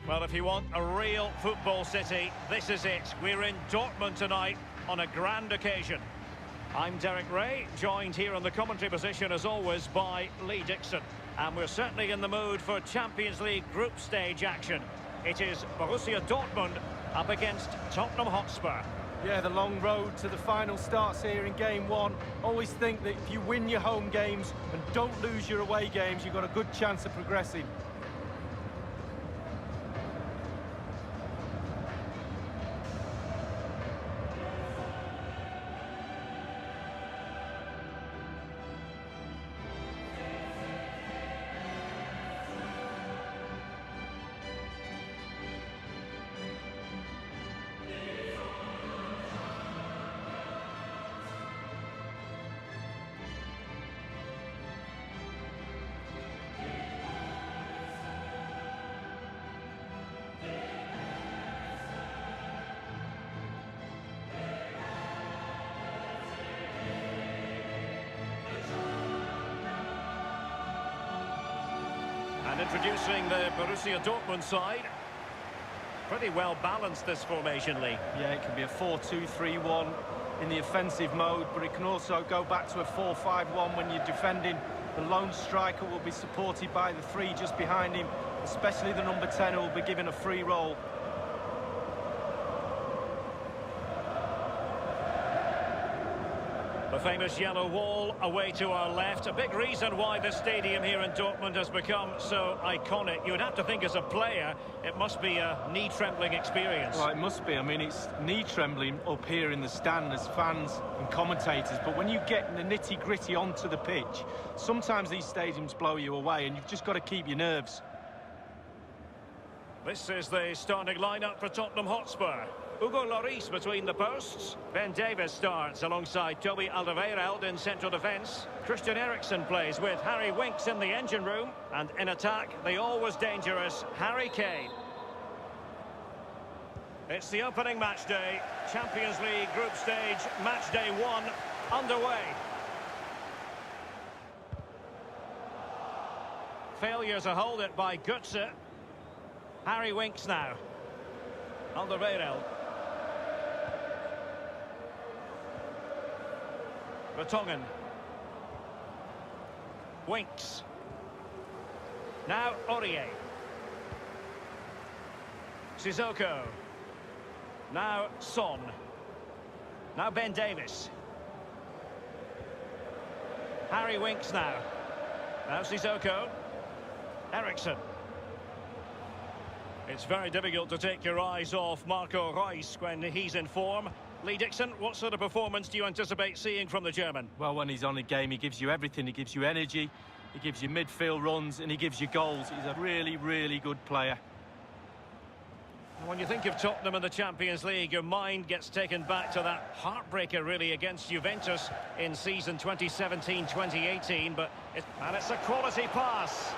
Well, if you want a real football city, this is it. We're in Dortmund tonight on a grand occasion. I'm Derek Ray, joined here in the commentary position as always by Lee Dixon. And we're certainly in the mood for Champions League group stage action. It is Borussia Dortmund up against Tottenham Hotspur. Yeah, the long road to the final starts here in game one. Always think that if you win your home games and don't lose your away games, you've got a good chance of progressing. And introducing the Borussia Dortmund side. Pretty well balanced, this formation, Lee. Yeah, it can be a 4-2-3-1 in the offensive mode, but it can also go back to a 4-5-1 when you're defending. The lone striker will be supported by the three just behind him, especially the number 10 who will be given a free role. The famous yellow wall away to our left. A big reason why the stadium here in Dortmund has become so iconic. You would have to think as a player, it must be a knee-trembling experience. Well, it must be. I mean, it's knee-trembling up here in the stand as fans and commentators. But when you get the nitty-gritty onto the pitch, sometimes these stadiums blow you away and you've just got to keep your nerves. This is the starting lineup for Tottenham Hotspur. Hugo Lloris between the posts. Ben Davies starts alongside Toby Alderweireld in central defence. Christian Eriksen plays with Harry Winks in the engine room. And in attack, the always dangerous Harry Kane. It's the opening match day. Champions League group stage, match day 1, underway. Failure to hold it by Götze. Harry Winks now. Alderweireld. Vertonghen. Winks. Now Aurier. Sissoko. Now Son. Now Ben Davies. Harry Winks now. Now Sissoko. Eriksen. It's very difficult to take your eyes off Marco Reus when he's in form. Lee Dixon, what sort of performance do you anticipate seeing from the German? Well, when he's on a game, he gives you everything. He gives you energy, he gives you midfield runs, and he gives you goals. He's a really, really good player. When you think of Tottenham in the Champions League, your mind gets taken back to that heartbreaker, really, against Juventus in season 2017-2018. And it's a quality pass.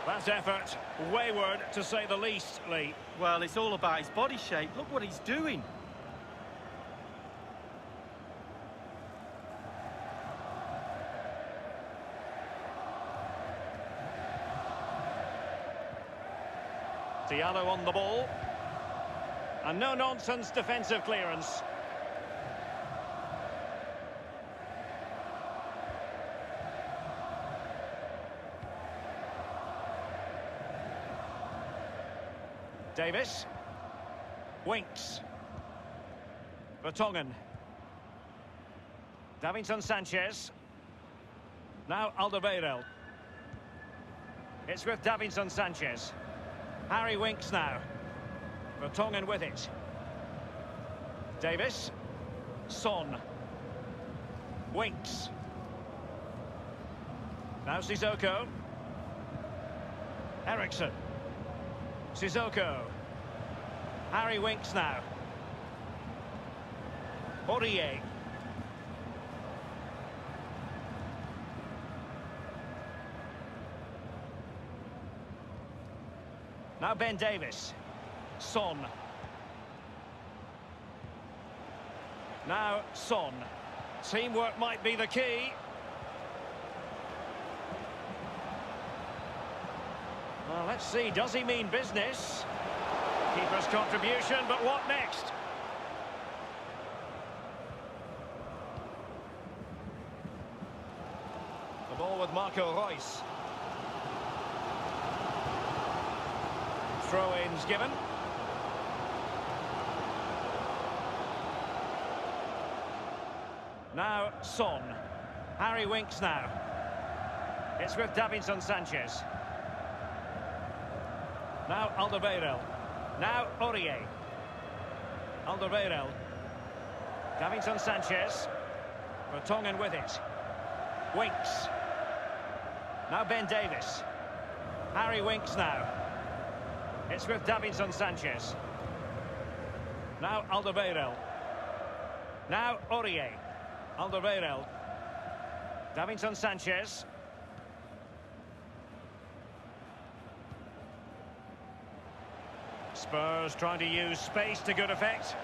That effort, wayward to say the least, Lee. Well, it's all about his body shape. Look what he's doing. Diallo on the ball. And no-nonsense defensive clearance. Davies. Winks. Vertonghen. Davinson Sanchez. Now Alderweireld. It's with Davinson Sanchez. Harry Winks now. Vertonghen with it. Davies. Son. Winks. Now Sissoko. Eriksen. Sissoko. Harry Winks now. Aurier. Now Ben Davies. Son. Now Son. Teamwork might be the key. Well, let's see, does he mean business? Keeper's contribution, but what next? The ball with Marco Reus. Throw-ins given. Now, Son. Harry Winks now. It's with Davinson Sanchez. Now, Alderweireld. Now, Aurier. Alderweireld. Davinson Sanchez. Vertonghen with it. Winks. Now, Ben Davies. Harry Winks now. It's with Davinson Sanchez. Now, Alderweireld. Now, Aurier. Alderweireld. Davinson Sanchez. Spurs trying to use space to good effect.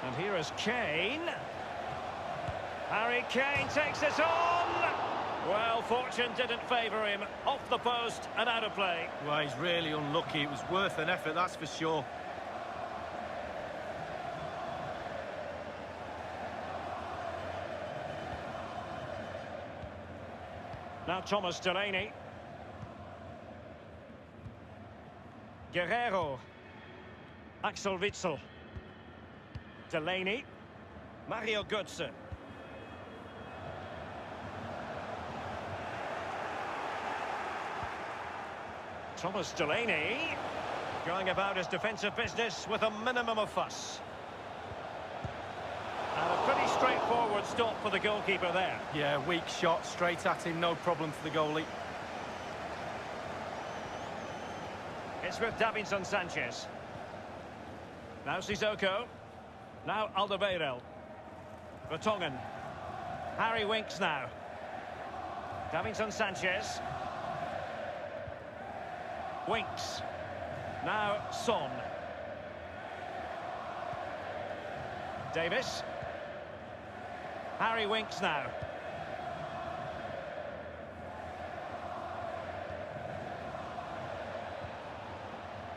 And here is Kane. Harry Kane takes it on! Well, fortune didn't favour him. Off the post and out of play. Well, he's really unlucky. It was worth an effort, that's for sure. Now Thomas Delaney. Guerrero. Axel Witsel. Delaney. Mario Götze. Thomas Delaney. Going about his defensive business with a minimum of fuss. And a pretty straightforward stop for the goalkeeper there. Yeah, weak shot, straight at him, no problem for the goalie. It's with Davinson Sanchez. Now Sissoko. Now Alderweireld. Vertonghen. Harry Winks now. Davinson Sanchez. Winks. Now Son. Davis. Harry Winks now.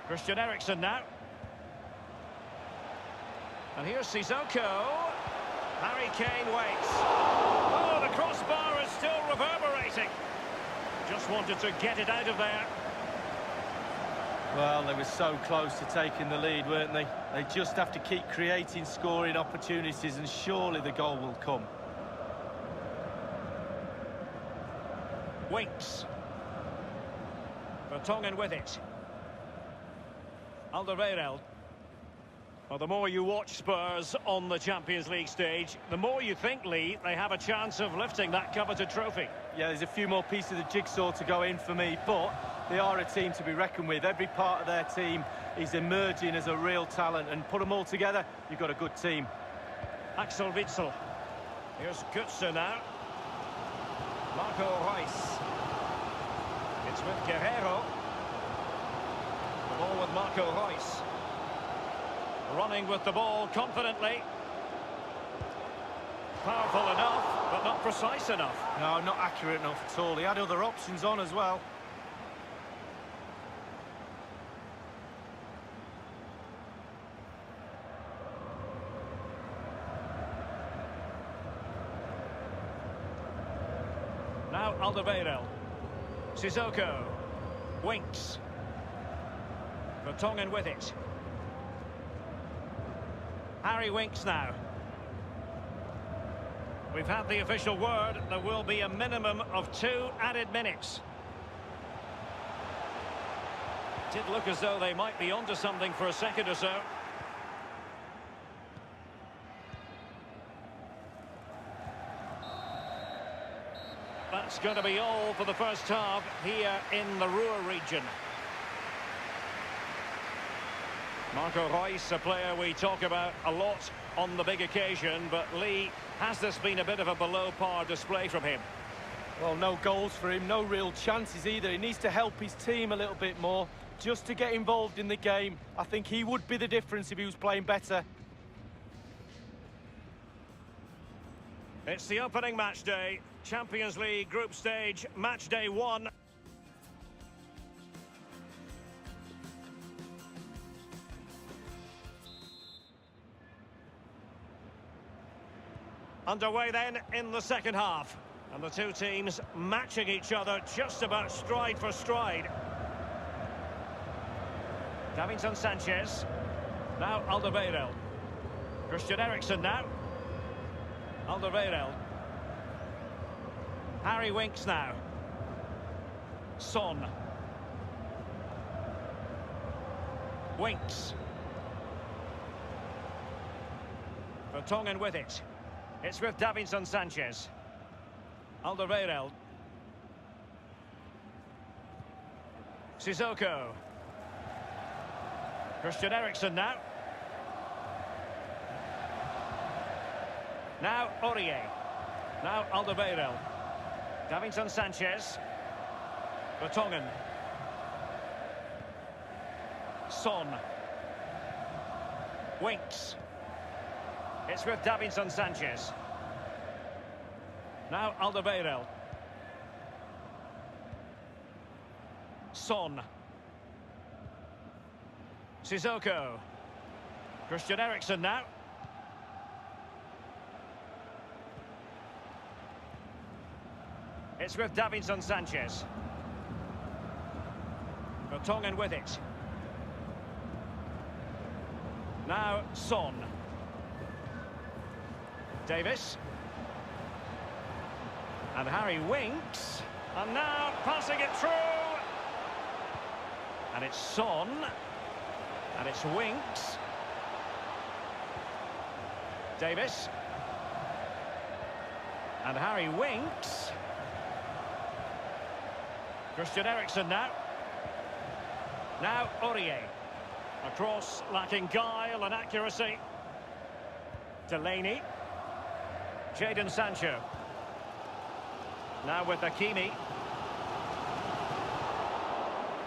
Christian Eriksen now. And here's Sissoko. Harry Kane waits. Oh, the crossbar is still reverberating. Just wanted to get it out of there. Well, they were so close to taking the lead, weren't they? They just have to keep creating scoring opportunities and surely the goal will come. Winks. Vertonghen with it. Alderweireld. Well, the more you watch Spurs on the Champions League stage, the more you think, Lee, they have a chance of lifting that coveted trophy. Yeah, there's a few more pieces of the jigsaw to go in for me, but they are a team to be reckoned with. Every part of their team is emerging as a real talent, and put them all together, you've got a good team. Axel Witsel. Here's Götze now. Marco Reus. It's with Guerrero. The ball with Marco Reus. Running with the ball confidently. Powerful enough, but not precise enough. No, not accurate enough at all. He had other options on as well. Now Alderweireld. Sissoko. Winks. Vertonghen with it. Harry Winks now. We've had the official word. There will be a minimum of 2 added minutes. Did look as though they might be onto something for a second or so. That's going to be all for the first half here in the Ruhr region. Marco Reus, a player we talk about a lot on the big occasion, but Lee, has this been a bit of a below-par display from him? Well, no goals for him, no real chances either. He needs to help his team a little bit more, just to get involved in the game. I think he would be the difference if he was playing better. It's the opening match day, Champions League group stage, match day 1. Underway then in the second half. And the two teams matching each other just about stride for stride. Davinson Sanchez. Now Alderweireld. Christian Eriksen now. Alderweireld. Harry Winks now. Son. Winks. Vertonghen with it. It's with Davinson Sanchez. Alderweireld. Sissoko. Christian Eriksen now. Now Aurier. Now Alderweireld. Davinson Sanchez. Vertonghen. Son. Winks. It's with Davinson Sanchez. Now Alderweireld. Son. Sissoko. Christian Eriksen now. It's with Davinson Sanchez. Vertonghen with it. Now Son. Davis. And Harry Winks. And now passing it through. And it's Son. And it's Winks. Davis. And Harry Winks. Christian Eriksen now. Now Aurier. A cross lacking guile and accuracy. Delaney. Jadon Sancho. Now with Hakimi.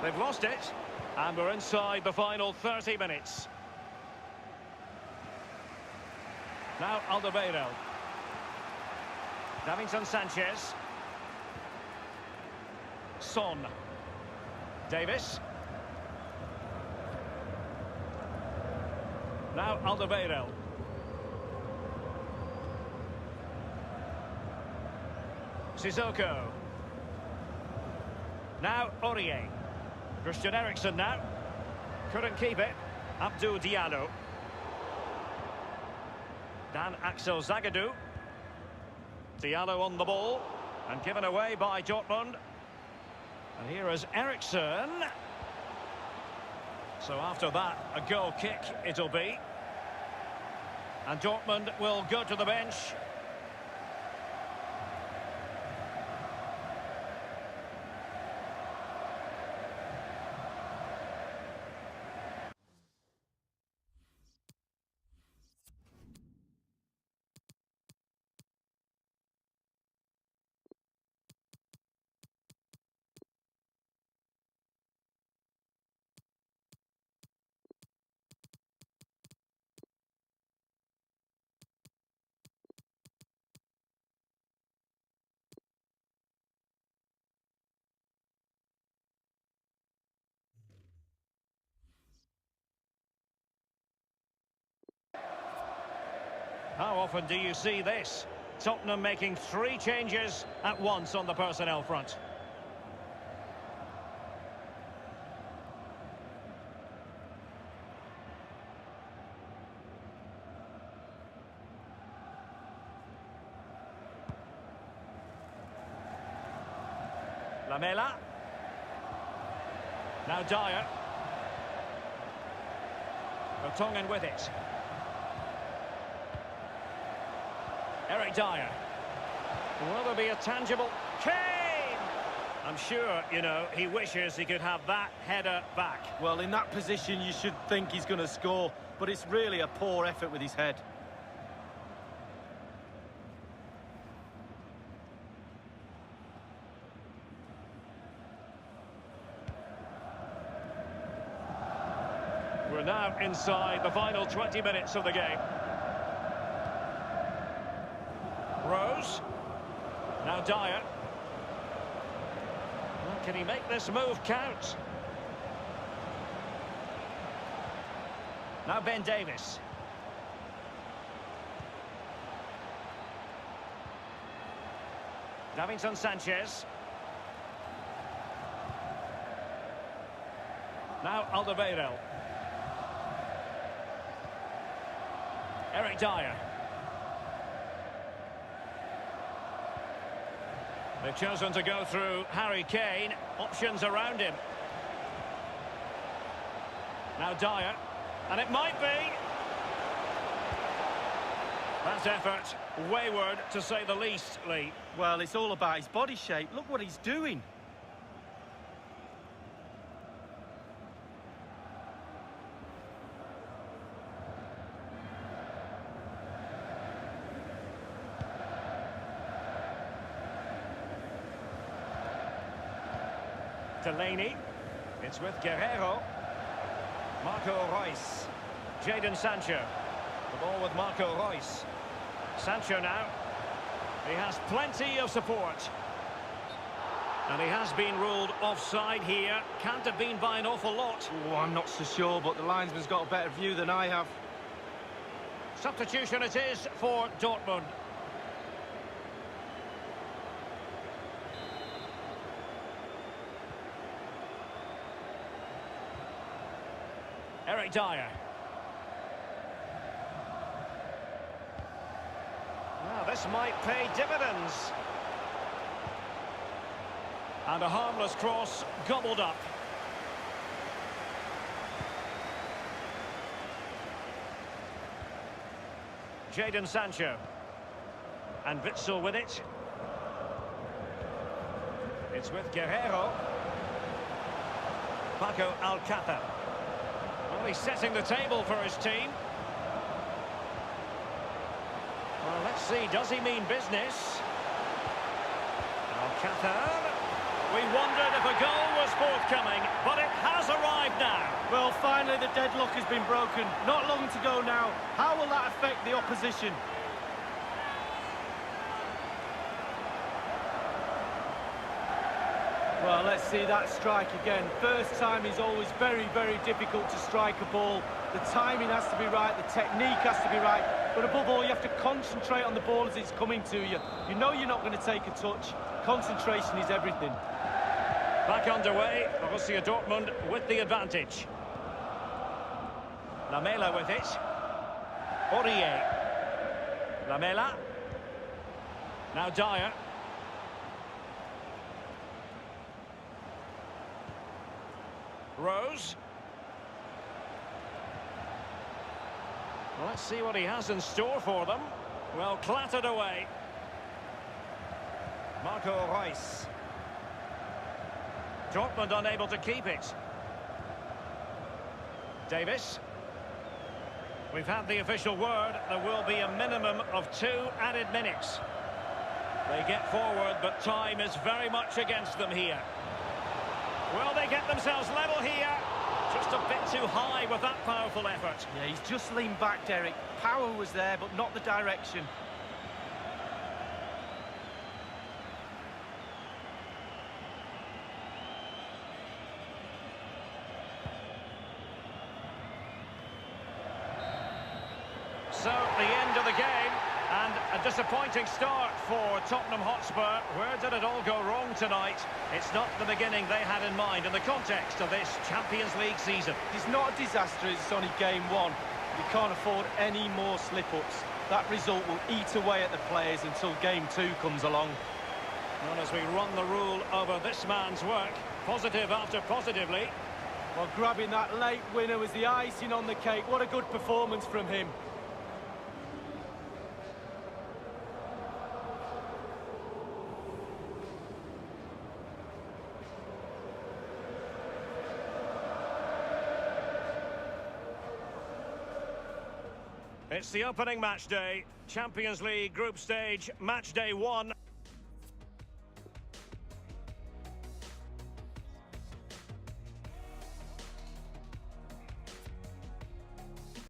They've lost it. And we're inside the final 30 minutes. Now Alderweireld. Davinson Sanchez. Son. Davis. Now Alderweireld. Sissoko. Now Aurier. Christian Eriksen now. Couldn't keep it. Abdou Diallo. Dan Axel Zagadou. Diallo on the ball. And given away by Dortmund. And here is Eriksen. So after that, a goal kick it'll be. And Dortmund will go to the bench. How often do you see this? Tottenham making 3 changes at once on the personnel front. Lamela. Now Dyer. Vertonghen with it. Eric Dyer. Will there be a tangible... Kane! I'm sure, you know, he wishes he could have that header back. Well, in that position, you should think he's going to score, but it's really a poor effort with his head. We're now inside the final 20 minutes of the game. Rose. Now Dyer. Well, can he make this move count? Now Ben Davis. Davinson Sanchez. Now Alderweireld. Eric Dyer. They've chosen to go through Harry Kane. Options around him. Now Dyer. And it might be. That effort, wayward to say the least, Lee. Well, it's all about his body shape. Look what he's doing. Delaney. It's with Guerrero. Marco Reus. Jadon Sancho. The ball with Marco Reus. Sancho now. He has plenty of support. And he has been ruled offside here. Can't have been by an awful lot. Oh, I'm not so sure, but the linesman's got a better view than I have. Substitution it is for Dortmund. Eric Dyer. Now this might pay dividends. And a harmless cross gobbled up. Jadon Sancho. And Witsel with it. It's with Guerrero. Paco Alcácer. Well, he's setting the table for his team. Well, let's see, does he mean business? Alcácer. We wondered if a goal was forthcoming, but it has arrived now. Well, finally the deadlock has been broken. Not long to go now. How will that affect the opposition? Well, let's see that strike again. First time is always very, very difficult to strike a ball. The timing has to be right, the technique has to be right, but above all, you have to concentrate on the ball as it's coming to you. You know you're not going to take a touch. Concentration is everything. Back underway, Borussia Dortmund with the advantage. Lamela with it. Aurier. Lamela. Now Dyer. Rose. Well, let's see what he has in store for them. Well, clattered away. Marco Reus. Dortmund unable to keep it. Davis. We've had the official word. There will be a minimum of 2 added minutes. They get forward, but time is very much against them here. Will they get themselves level here? Just a bit too high with that powerful effort. Yeah, he's just leaned back, Derek. Power was there, but not the direction. So, the end of the game, and a disappointing start for Tottenham Hotspur. Where did it all go wrong tonight? It's not the beginning they had in mind in the context of this Champions League season. It's not a disaster, it's only game one. You can't afford any more slip-ups. That result will eat away at the players until game 2 comes along. Well, as we run the rule over this man's work, positive after positively. Well, grabbing that late winner was the icing on the cake. What a good performance from him. It's the opening match day, Champions League group stage, match day 1.